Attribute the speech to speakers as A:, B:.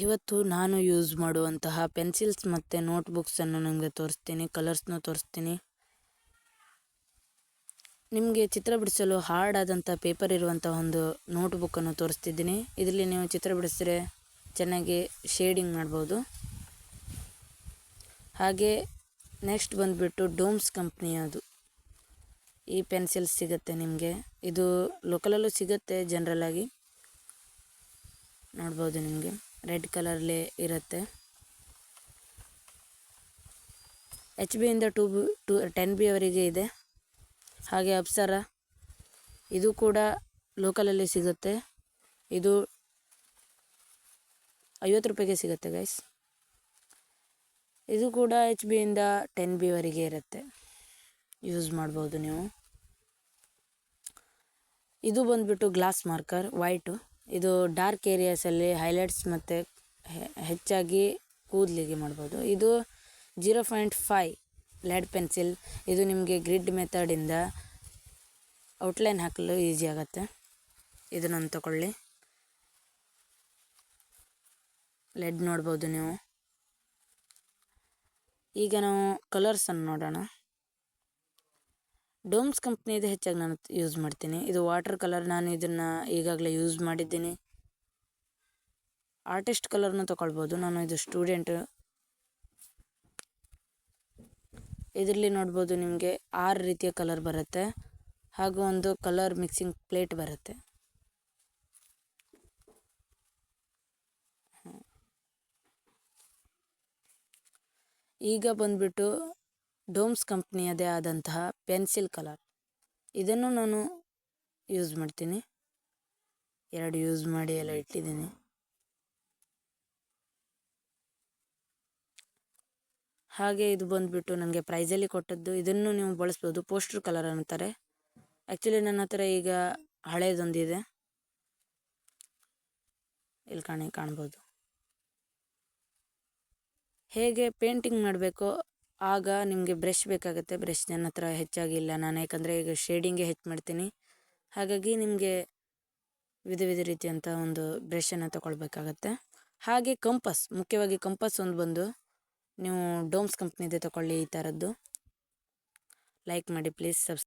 A: ಇವತ್ತು ನಾನು ಯೂಸ್ ಮಾಡುವಂತಹ ಪೆನ್ಸಿಲ್ಸ್ ಮತ್ತು ನೋಟ್ಬುಕ್ಸನ್ನು ನಿಮಗೆ ತೋರಿಸ್ತೀನಿ, ಕಲರ್ಸ್ನ ತೋರಿಸ್ತೀನಿ. ನಿಮಗೆ ಚಿತ್ರ ಬಿಡಿಸಲು ಹಾರ್ಡ್ ಆದಂಥ ಪೇಪರ್ ಇರುವಂಥ ಒಂದು ನೋಟ್ಬುಕ್ಕನ್ನು ತೋರಿಸ್ತಿದ್ದೀನಿ. ಇದರಲ್ಲಿ ನೀವು ಚಿತ್ರ ಬಿಡಿಸಿದ್ರೆ ಚೆನ್ನಾಗಿ ಶೇಡಿಂಗ್ ಮಾಡ್ಬೋದು. ಹಾಗೆ ನೆಕ್ಸ್ಟ್ ಬಂದುಬಿಟ್ಟು ಡೋಮ್ಸ್ ಕಂಪ್ನಿಯದು ಈ ಪೆನ್ಸಿಲ್ಸ್ ಸಿಗುತ್ತೆ ನಿಮಗೆ. ಇದು ಲೋಕಲಲ್ಲೂ ಸಿಗುತ್ತೆ ಜನರಲಾಗಿ, ನೋಡ್ಬೋದು. ನಿಮಗೆ ರೆಡ್ ಕಲರ್ಲೇ ಇರುತ್ತೆ. HB ಇಂದ 10B ಅವರಿಗೆ ಇದೆ. ಹಾಗೆ ಅಪ್ಸರ ಇದು ಕೂಡ ಲೋಕಲಲ್ಲಿ ಸಿಗುತ್ತೆ. ಇದು 50 ರೂಪಾಯಿಗೆ ಸಿಗುತ್ತೆ ಗೈಸ್. ಇದು ಕೂಡ HB ಇಂದ 10B ವರೆಗೆ ಇರುತ್ತೆ, ಯೂಸ್ ಮಾಡ್ಬೋದು ನೀವು. ಇದು ಬಂದುಬಿಟ್ಟು ಗ್ಲಾಸ್ ಮಾರ್ಕರ್ ವೈಟು. ಇದು ಡಾರ್ಕ್ ಏರಿಯಾಸಲ್ಲಿ ಹೈಲೈಟ್ಸ್ ಮತ್ತು ಹೆಚ್ಚಾಗಿ ಕೂದಲಿಗೆ ಮಾಡ್ಬೋದು. ಇದು 0.5 ಲೆಡ್ ಪೆನ್ಸಿಲ್. ಇದು ನಿಮಗೆ ಗ್ರಿಡ್ ಮೆಥಡಿಂದ ಔಟ್ಲೈನ್ ಹಾಕಲು ಈಸಿ ಆಗುತ್ತೆ. ಇದನ್ನೊಂದು ತಗೊಳ್ಳಿ. ಲೆಡ್ ನೋಡ್ಬೋದು ನೀವು. ಈಗ ನಾವು ಕಲರ್ಸನ್ನು ನೋಡೋಣ. ಡೋಮ್ಸ್ ಕಂಪ್ನಿದು ಹೆಚ್ಚಾಗಿ ನಾನು ಯೂಸ್ ಮಾಡ್ತೀನಿ. ಇದು ವಾಟರ್ ಕಲರ್, ನಾನು ಇದನ್ನು ಈಗಾಗಲೇ ಯೂಸ್ ಮಾಡಿದ್ದೀನಿ. ಆರ್ಟಿಸ್ಟ್ ಕಲರ್ನು ತಗೊಳ್ಬೋದು, ನಾನು ಇದು ಸ್ಟೂಡೆಂಟ್. ಇದರಲ್ಲಿ ನೋಡ್ಬೋದು ನಿಮಗೆ 6 ರೀತಿಯ ಕಲರ್ ಬರುತ್ತೆ, ಹಾಗೂ ಒಂದು ಕಲರ್ ಮಿಕ್ಸಿಂಗ್ ಪ್ಲೇಟ್ ಬರುತ್ತೆ. ಈಗ ಬಂದುಬಿಟ್ಟು ಡೋಮ್ಸ್ ಕಂಪ್ನಿಯದೇ ಆದಂತಹ ಪೆನ್ಸಿಲ್ ಕಲರ್, ಇದನ್ನು ನಾನು ಯೂಸ್ ಮಾಡ್ತೀನಿ. 2 ಯೂಸ್ ಮಾಡಿ ಎಲ್ಲ ಇಟ್ಟಿದ್ದೀನಿ. ಹಾಗೆ ಇದು ಬಂದುಬಿಟ್ಟು ನನಗೆ ಪ್ರೈಸಲ್ಲಿ ಕೊಟ್ಟದ್ದು. ಇದನ್ನು ನೀವು ಬಳಸ್ಬೋದು, ಪೋಸ್ಟರ್ ಕಲರ್ ಅಂತಾರೆ. ಆ್ಯಕ್ಚುಲಿ ನನ್ನ ಹತ್ರ ಈಗ ಹಳೇದೊಂದಿದೆ, ಇಲ್ಲಿ ಕಾಣ್ಬೋದು. ಹೇಗೆ ಪೇಂಟಿಂಗ್ ಮಾಡಬೇಕೋ ಆಗ ನಿಮಗೆ ಬ್ರಷ್ ಬೇಕಾಗುತ್ತೆ. ಬ್ರಷ್ ನನ್ನ ಹತ್ರ ಹೆಚ್ಚಾಗಿ ಇಲ್ಲ, ನಾನು ಯಾಕಂದರೆ ಈಗ ಶೇಡಿಂಗೇ ಹೆಚ್ಚು ಮಾಡ್ತೀನಿ. ಹಾಗಾಗಿ ನಿಮಗೆ ವಿಧ ರೀತಿಯಂಥ ಒಂದು ಬ್ರಷನ್ನು ತಗೊಳ್ಬೇಕಾಗತ್ತೆ. ಹಾಗೆ ಕಂಪಸ್, ಮುಖ್ಯವಾಗಿ ಕಂಪಸ್ ಒಂದು ಬಂದು ನೀವು ಡೋಮ್ಸ್ ಕಂಪ್ನಿದೆ ತಗೊಳ್ಳಿ. ಈ ಥರದ್ದು ಲೈಕ್ ಮಾಡಿ ಪ್ಲೀಸ್,